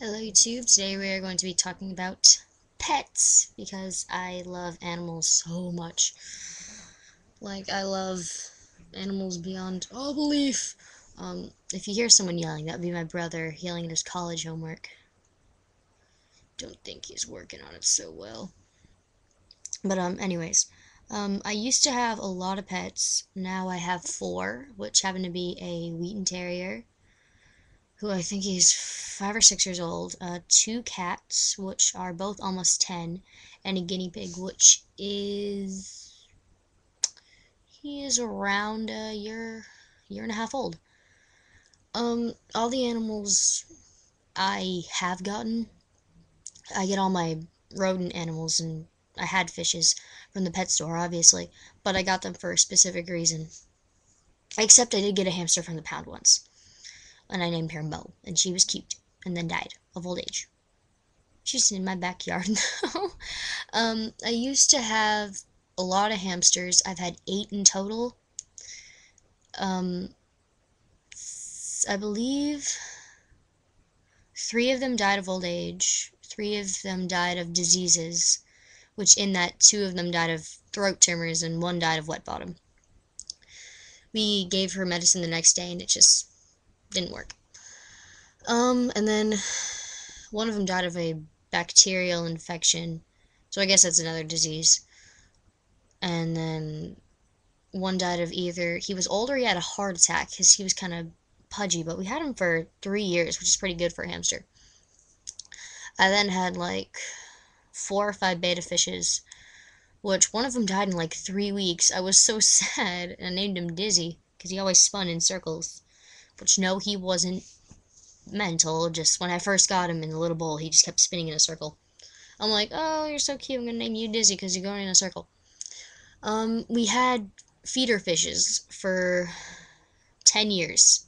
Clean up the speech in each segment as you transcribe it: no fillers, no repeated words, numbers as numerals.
Hello YouTube, today we are going to be talking about pets because I love animals so much. Like, I love animals beyond all belief. If you hear someone yelling, that would be my brother yelling at his college homework. Don't think he's working on it so well. But, anyways, I used to have a lot of pets. Now I have four, which happen to be a Wheaten Terrier, who I think he's 5 or 6 years old, two cats, which are both almost 10, and a guinea pig, which he is around a year and a half old. All the animals I have gotten, I get all my rodent animals, and I had fishes from the pet store, obviously, but I got them for a specific reason. Except I did get a hamster from the pound once, and I named her Mo, and she was cute, and then died of old age. She's in my backyard now. I used to have a lot of hamsters. I've had 8 in total. Um, I believe 3 of them died of old age. 3 of them died of diseases, which in that 2 of them died of throat tumors and 1 died of wet bottom. We gave her medicine the next day and it just didn't work. And then 1 of them died of a bacterial infection, so I guess that's another disease. And then 1 died of either he was old or he had a heart attack because he was kind of pudgy, but we had him for 3 years, which is pretty good for a hamster. I then had like 4 or 5 betta fishes, which one of them died in like 3 weeks. I was so sad, and I named him Dizzy because he always spun in circles. Which, no, he wasn't mental, just when I first got him in the little bowl, he just kept spinning in a circle. I'm like, oh, you're so cute, I'm gonna name you Dizzy because you're going in a circle. We had feeder fishes for 10 years.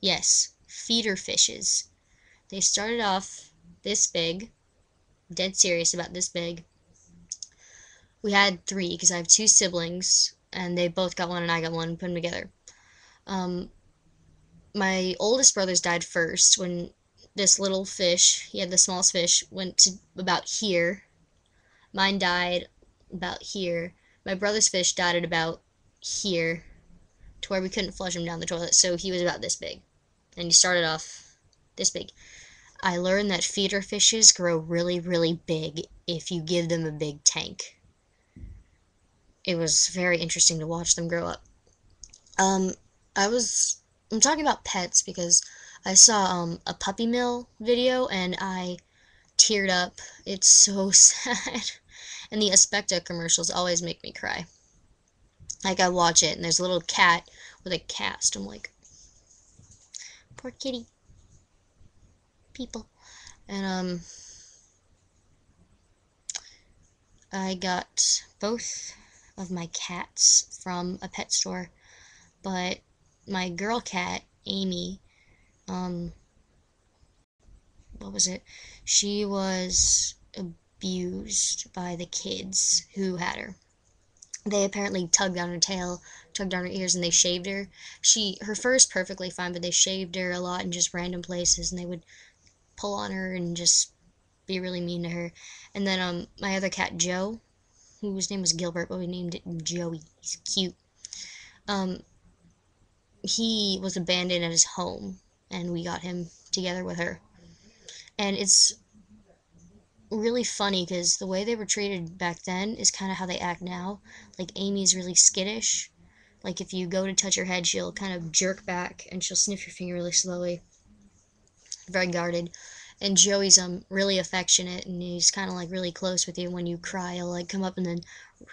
Yes, feeder fishes. They started off this big, dead serious about this big. We had 3 because I have 2 siblings, and they both got 1 and I got 1, put them together. My oldest brothers died first when this little fish, he had the smallest fish, went to about here. Mine died about here. My brother's fish died at about here, to where we couldn't flush him down the toilet, so he was about this big. And he started off this big. I learned that feeder fishes grow really, really big if you give them a big tank. It was very interesting to watch them grow up. Um, I'm talking about pets because I saw a puppy mill video and I teared up. It's so sad. And the Aspecta commercials always make me cry. Like, I watch it and there's a little cat with a cast. I'm like, poor kitty. People. And I got both of my cats from a pet store, but my girl cat, Amy, what was it? She was abused by the kids who had her. They apparently tugged on her tail, tugged on her ears, and they shaved her. Her fur is perfectly fine, but they shaved her a lot in just random places, and they would pull on her and just be really mean to her. And then my other cat, Joe, whose name was Gilbert, but we named it Joey. He's cute. He was abandoned at his home, and we got him together with her. And it's really funny because the way they were treated back then is kind of how they act now. Like, Amy's really skittish. Like, if you go to touch her head, she'll kind of jerk back and she'll sniff your finger really slowly. Very guarded. And Joey's really affectionate, and he's kind of like really close with you. When you cry, he'll like come up and then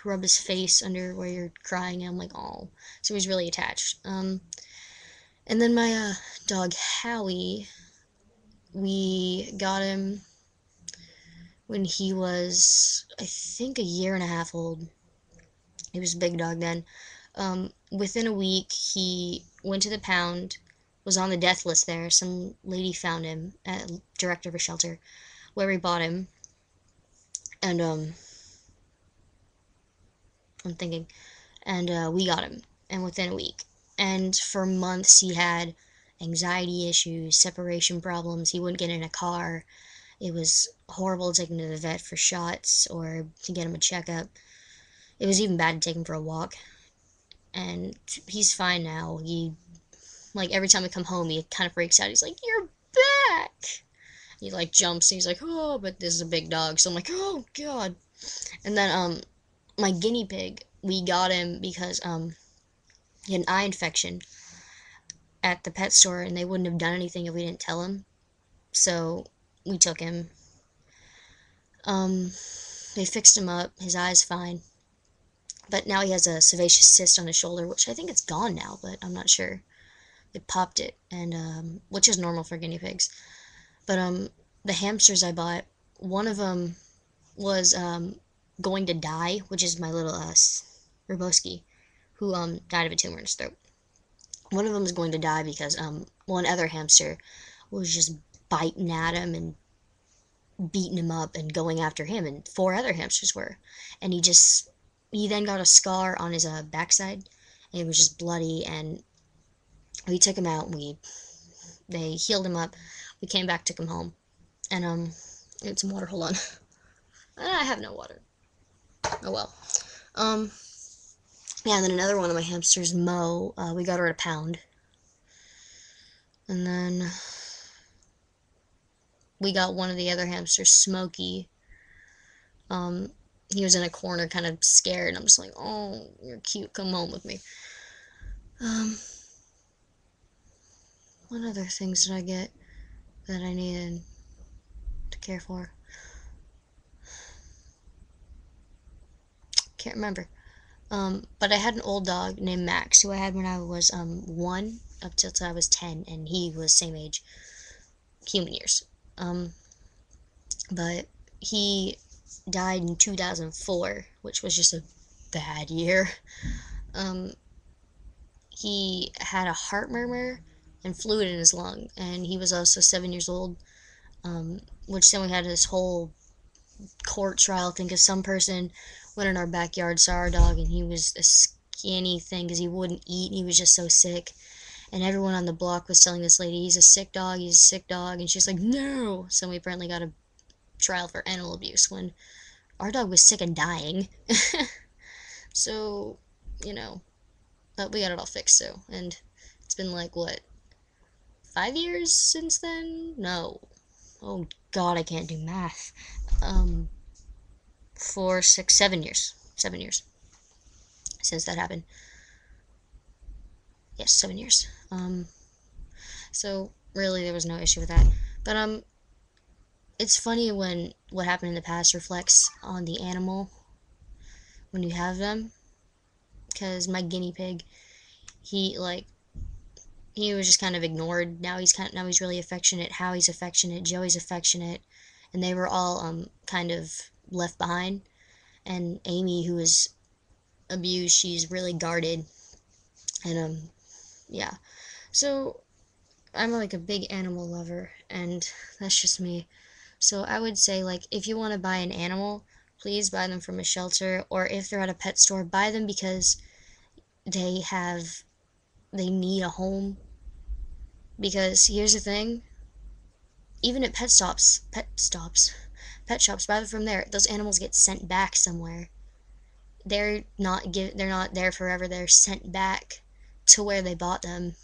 rub his face under where you're crying, and I'm like, oh. So he's really attached. And then my dog Howie, we got him when he was, I think, a year and a half old. He was a big dog then. Within a week, he went to the pound, was on the death list there. Some lady found him, director of a shelter, where we bought him. And, I'm thinking, and we got him, and within a week. And for months, he had anxiety issues, separation problems. He wouldn't get in a car. It was horrible to take him to the vet for shots or to get him a checkup. It was even bad to take him for a walk. And he's fine now. He, like, every time we come home, he kind of freaks out. He's like, "You're back!" He, like, jumps and he's like, "Oh," but this is a big dog. So I'm like, "Oh, God." And then, my guinea pig, we got him because, he had an eye infection at the pet store, and they wouldn't have done anything if we didn't tell him. So we took him. They fixed him up. His eye's fine. But now he has a sebaceous cyst on his shoulder, which I think it's gone now, but I'm not sure. It popped it, and which is normal for guinea pigs. But the hamsters I bought, one of them was going to die, which is my little Roboski, who died of a tumor in his throat. One of them is going to die because one other hamster was just biting at him and beating him up and going after him, and four other hamsters were, and he then got a scar on his backside, and it was just bloody, and we took him out, and they healed him up. We came back, took him home, and get some water. Hold on. I have no water. Oh well. Yeah, and then another one of my hamsters, Mo, we got her at £1. And then we got one of the other hamsters, Smokey. He was in a corner, kind of scared, and I'm just like, "Oh, you're cute. Come home with me." What other things did I get that I needed to care for? Can't remember. But I had an old dog named Max, who I had when I was 1 up till I was 10, and he was same age, human years. But he died in 2004, which was just a bad year. He had a heart murmur and fluid in his lung, and he was also 7 years old. Which then we had this whole court trial thing because some person went in our backyard, saw our dog, and he was a skinny thing because he wouldn't eat, and he was just so sick. And everyone on the block was telling this lady, "He's a sick dog, he's a sick dog," and she's like, "No." So we apparently got a trial for animal abuse when our dog was sick and dying. So, you know, but we got it all fixed, so, and it's been like, what, 5 years since then? No. Oh, God, I can't do math. 4, 6, 7 years. 7 years since that happened. Yes, 7 years. So, really, there was no issue with that. But, it's funny when what happened in the past reflects on the animal when you have them. Because my guinea pig, he, like, he was just kind of ignored. Now he's really affectionate. Howie's affectionate. Joey's affectionate, and they were all kind of left behind. And Amy, who was abused, she's really guarded. And yeah. So I'm like a big animal lover, and that's just me. So I would say, like, if you want to buy an animal, please buy them from a shelter, or if they're at a pet store, buy them because they need a home. Because here's the thing, even at pet shops, buy them from there. Those animals get sent back somewhere. They're not there forever. They're sent back to where they bought them,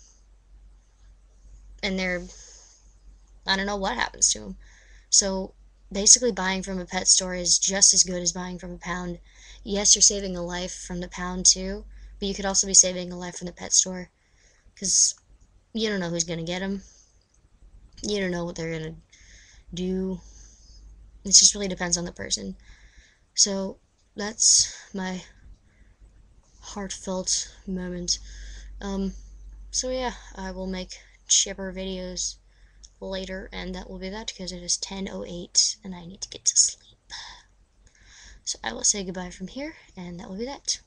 and I don't know what happens to them. So basically, buying from a pet store is just as good as buying from a pound. Yes, you're saving a life from the pound too, but you could also be saving a life from the pet store, because you don't know who's gonna get them. You don't know what they're gonna do. It just really depends on the person. So that's my heartfelt moment. So yeah, I will make chipper videos later, and that will be that because it is 10:08 and I need to get to sleep. So I will say goodbye from here, and that will be that.